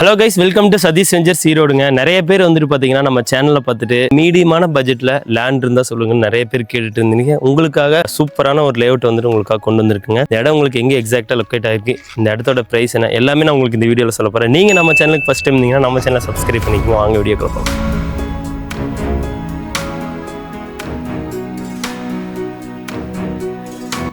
Hello guys, welcome to Satish ventures ஈரோடுங்க. நிறைய பேர் வந்துட்டு பார்த்தீங்கன்னா நம்ம சேனலில் பார்த்துட்டு மீடியமான பட்ஜெட்டில் லேண்ட் இருந்தால் சொல்லுங்கன்னு நிறைய பேர் கேட்டுட்டு இருந்தீங்க. உங்களுக்காக சூப்பரான ஒரு லேஅவுட் வந்துட்டு உங்களுக்காக கொண்டு வந்திருக்குங்க. இந்த இடம் உங்களுக்கு எங்கே எக்ஸாக்டாக லொக்கேட் ஆகிருக்கு, இந்த இடத்தோட ப்ரைஸ் என்ன, எல்லாமே நான் உங்களுக்கு இந்த வீடியோவில் சொல்ல போகிறேன். நீங்கள் நம்ம சேனலுக்கு ஃபஸ்ட் டைம் இருந்தீங்கன்னா நம்ம சேனலை சப்ஸ்கிரைப் பண்ணிக்குவோம். வாங்க வீடியோ பார்ப்போம்.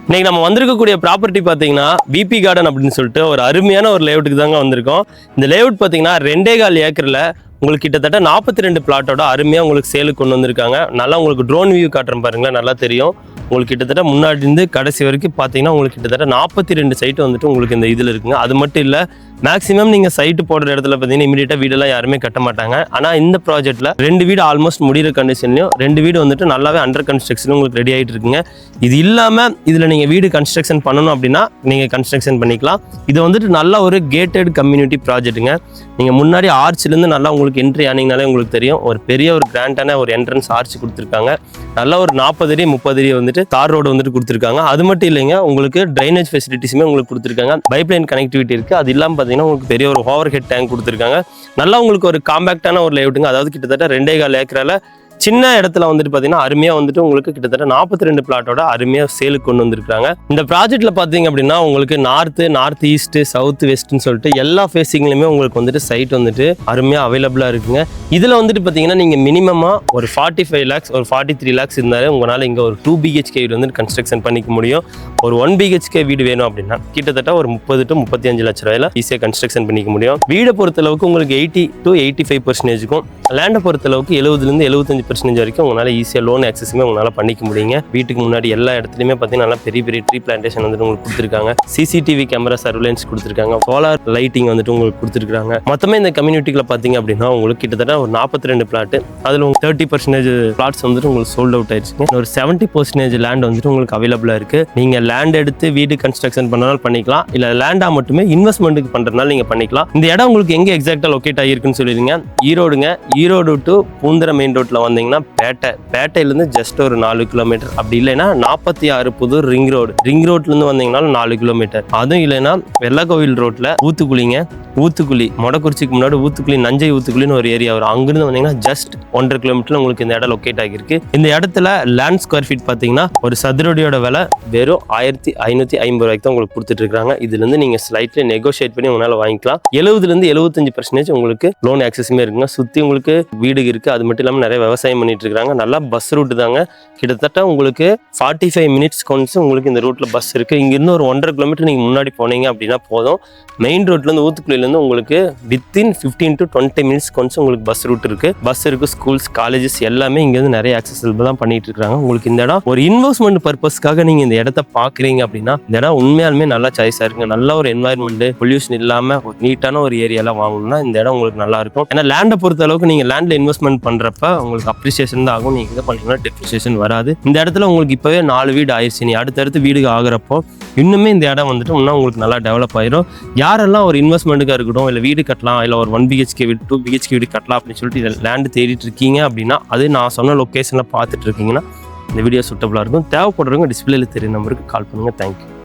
இன்னைக்கு நம்ம வந்திருக்கக்கூடிய ப்ராப்பர்ட்டி பார்த்தீங்கன்னா பிபி கார்டன் அப்படின்னு சொல்லிட்டு ஒரு அருமையான ஒரு லேஅவுட்டுக்கு தாங்க வந்திருக்கோம். இந்த லேஅவுட் பார்த்தீங்கன்னா 2.25 ஏக்கரில் உங்களுக்கு கிட்டத்தட்ட 42 பிளாட்டோட அருமையாக உங்களுக்கு சேலுக்கு கொண்டு வந்திருக்காங்க. நல்லா உங்களுக்கு ட்ரோன் வியூ காட்டுறேன் பாருங்களேன், நல்லா தெரியும். உங்களுக்கு கிட்டத்தட்ட முன்னாடி இருந்து கடைசி வரைக்கும் பார்த்தீங்கன்னா உங்களுக்கு கிட்டத்தட்ட 42 சைட்டு வந்துட்டு உங்களுக்கு இந்த இதில் இருக்குங்க. அது மட்டும் இல்லை, மேக்ஸிமம் நீங்கள் சைட்டு போடுற இடத்துல பார்த்தீங்கன்னா இமீடியட்டாக வீடெல்லாம் யாருமே கட்ட மாட்டாங்க. ஆனால் இந்த ப்ராஜெக்ட்டில் 2 வீடு ஆல்மோஸ்ட் முடிகிற கண்டிஷன்லையும் 2 வீடு வந்துட்டு நல்லாவே அண்டர் கன்ஸ்ட்ரக்ஷன் உங்களுக்கு ரெடி ஆகிட்டு இருக்குங்க. இது இல்லாமல் இதில் நீங்கள் வீடு கன்ஸ்ட்ரக்ஷன் பண்ணணும் அப்படின்னா நீங்கள் கன்ஸ்ட்ரக்ஷன் பண்ணிக்கலாம். இது வந்துட்டு நல்ல ஒரு கேட்டட் கம்யூனிட்டி ப்ராஜெக்ட்டுங்க. நீங்கள் முன்னாடி ஆர்ச்சிலேருந்து நல்லா உங்களுக்கு என்ட்ரி ஆனீங்கனாலே உங்களுக்கு தெரியும், ஒரு பெரிய ஒரு கிராண்டான ஒரு என்ட்ரன்ஸ் ஆர்ச் கொடுத்துருக்காங்க. நல்லா ஒரு 40 அடி 30 அடி வந்துட்டு தார் ரோடு வந்துட்டு கொடுத்துருக்காங்க. அது மட்டும் இல்லைங்க, உங்களுக்கு ட்ரைனேஜ் ஃபெசிலிட்டிஸுமே உங்களுக்கு கொடுத்துருக்காங்க. பைப்லைன் கனெக்டிவிட்டி இருக்குது. அது இல்லாமல் பார்த்தீங்கன்னா உங்களுக்கு பெரிய ஒரு ஓவர் ஹெட் டேங்க் கொடுத்துருக்காங்க. நல்லா உங்களுக்கு ஒரு காம்பேக்டான ஒரு லேஅவுட்டுங்க. அதாவது கிட்டத்தட்ட 2.25 ஏக்கரால சின்ன இடத்துல வந்துட்டு பார்த்தீங்கன்னா அருமையாக வந்துட்டு உங்களுக்கு கிட்டத்தட்ட 42 பிளாட்டோட அருமையாக சேலுக்கு கொண்டு வந்திருக்காங்க. இந்த ப்ராஜெக்ட்டில் பார்த்தீங்க அப்படின்னா உங்களுக்கு நார்த் ஈஸ்ட்டு சவுத் வெஸ்ட்னு சொல்லிட்டு எல்லா ஃபேஸிங்லையுமே உங்களுக்கு வந்துட்டு சைட் வந்துட்டு அருமையாக அவைலபிளாக இருக்குங்க. இதில் வந்துட்டு பார்த்தீங்கன்னா நீங்கள் மினிமமாக ஒரு 45 lakhs ஒரு 43 lakhs இருந்தாலே உங்களால் இங்கே ஒரு 2 BHK வீடு வந்துட்டு கன்ஸ்ட்ரக்ஷன் பண்ணிக்க முடியும். ஒரு 1 BHK வீடு வேணும் அப்படின்னா கிட்டத்தட்ட ஒரு 30 to 35 லட்ச ரூபாயில் ஈஸியாக கன்ஸ்ட்ரக்ஷன் பண்ணிக்க முடியும். வீடை பொறுத்தளவுக்கு உங்களுக்கு 80 to 85% லேண்டை பொறுத்தளவுக்கு 70 to 75% வரைக்கும் உங்களால் ஈஸியாக லோன் ஆக்சஸுமே உங்களால் பண்ணிக்க முடியுங்க. வீட்டுக்கு முன்னாடி எல்லா இடத்துலையுமே பார்த்தீங்கன்னா நல்லா பெரிய பெரிய ட்ரீ பிளான்டேஷன் வந்துட்டு உங்களுக்கு கொடுத்துருக்காங்க. CCTV கேமரா சர்வேலன்ஸ் கொடுத்துருக்காங்க. சோலார் லைட்டிங் வந்துட்டு உங்களுக்கு கொடுத்துருக்காங்க. மொத்தமே இந்த கம்யூனிட்டியில் பார்த்தீங்க அப்படின்னா உங்களுக்கு கிட்டத்தட்ட ஒரு 42 பிளாட், அதில் உங்களுக்கு 30% பிளாட்ஸ் வந்துட்டு உங்களுக்கு சோல்ட் அவுட் ஆயிடுச்சுங்க. ஒரு 70% லேண்ட் வந்துட்டு உங்களுக்கு அவைலபிளாக இருக்குது. நீங்கள் லேண்ட் எடுத்து வீடு கன்ஸ்ட்ரக்ஷன் பண்ணாலும் பண்ணிக்கலாம், இல்லை லேண்டாக மட்டுமே இன்வெஸ்ட்மெண்ட்டுக்கு பண்ணுறதுனால நீங்கள் பண்ணிக்கலாம். இந்த இடம் உங்களுக்கு எங்கே எக்ஸாக்டாக லொக்கேட் ஆகிருக்குன்னு சொல்லிடுங்க. ஈரோடு டு பூந்தர மெயின் ரோட்டில் வந்தீங்கன்னா பேட்டையிலேருந்து ஜஸ்ட் ஒரு 4 கிலோமீட்டர், அப்படி இல்லைன்னா 46 புது ரிங் ரோட்லேருந்து வந்தீங்கன்னாலும் 4 கிலோமீட்டர். அதுவும் இல்லைன்னா வெள்ளக்கோவில் ரோட்டில் ஊத்துக்குழி மொடக்குறிச்சிக்கு முன்னாடி ஊத்துக்குழி நஞ்சை ஊத்துக்குழின்னு ஒரு ஏரியா வரும். அங்கிருந்து வந்தீங்கன்னா ஜஸ்ட் 1.5 கிலோமீட்டர் உங்களுக்கு இந்த இடம் லொக்கேட் ஆகிருக்கு. இந்த இடத்துல லேண்ட் ஸ்கொயர் ஃபீட் பார்த்தீங்கன்னா ஒரு சதுரடியோட விலை வெறும் 1550 ரூபாய்க்கு தான் உங்களுக்கு கொடுத்துட்டு இருக்காங்க. இதுலேருந்து நீங்கள் ஸ்லைட்லி நெகோஷியேட் பண்ணி உங்களால் வாங்கிக்கலாம். 70-75% உங்களுக்கு லோன் ஆக்சஸுமே இருக்குங்க. சுற்றி உங்களுக்கு வீடு இருக்குது. அது மட்டும் இல்லாமல் நிறைய விவசாயம் பண்ணிட்டு இருக்காங்க. நல்லா பஸ் ரூட் தாங்க. கிட்டத்தட்ட உங்களுக்கு 45 minutes கொண்டு உங்களுக்கு இந்த ரூட்டில் பஸ் இருக்குது. இங்கிருந்து ஒரு 1.5 கிலோமீட்டர் நீங்கள் முன்னாடி போனீங்க அப்படின்னா போதும். மெயின் ரோட்லேருந்து ஊத்துக்குழியிலேருந்து உங்களுக்கு வித்தின் 15 to 20 minutes கொஞ்சம் உங்களுக்கு பஸ் ரூட் இருக்குது. பஸ் இருக்குது, ஸ்கூல்ஸ் காலேஜஸ் எல்லாமே இங்கேருந்து நிறைய ஆக்சஸபிள் தான் பண்ணிட்டு இருக்காங்க. உங்களுக்கு இந்த இடம் ஒரு இன்வெஸ்ட்மெண்ட் பர்பஸ்க்காக நீங்கள் இந்த இடத்த பார்க்குறீங்க அப்படின்னா இந்த இடம் உண்மையாலுமே நல்லா சாய்ஸாக இருக்குங்க. நல்ல ஒரு என்வாயர்மெண்ட், பொல்யூஷன் இல்லாமல் ஒரு நீட்டான ஒரு ஏரியாலாம் வாங்கணும்னா இந்த இடம் உங்களுக்கு நல்லா இருக்கும். ஏன்னா லேண்டை பொறுத்த அளவுக்கு நீங்கள் லேண்டில் இன்வெஸ்ட்மெண்ட் பண்ணுறப்ப உங்களுக்கு அப்ரிசியேஷன் தான் ஆகும். நீங்கள் இதை பண்ணீங்கன்னா டெப்ரிசியேஷன் வராது. இந்த இடத்துல உங்களுக்கு இப்போவே 4 வீடு ஆயிடுச்சு. நீ அடுத்தடுத்து வீடு ஆகுறப்போ இன்னுமே இந்த இடம் வந்துட்டு இன்னும் உங்களுக்கு நல்லா டெவலப் ஆயிரும். யாரெல்லாம் ஒரு இன்வெஸ்ட்மெண்ட்டுக்காக இருக்கட்டும், இல்லை வீடு கட்டலாம், இல்லை ஒரு 1 BHK வீடு 2 BHK வீடு கட்டலாம் அப்படின்னு சொல்லிட்டு இதில் லேண்டு தேடிட்டு இருக்கீங்க அப்படின்னா அது நான் சொன்ன லொக்கேஷனில் பார்த்துட்டு இருக்கீங்கன்னா இந்த வீடியோ சூட்டபுளாக இருக்கும். தேவைப்படுறவங்க டிஸ்பிளேல தெரிய நம்பருக்கு கால் பண்ணுங்கள். தேங்க்யூ.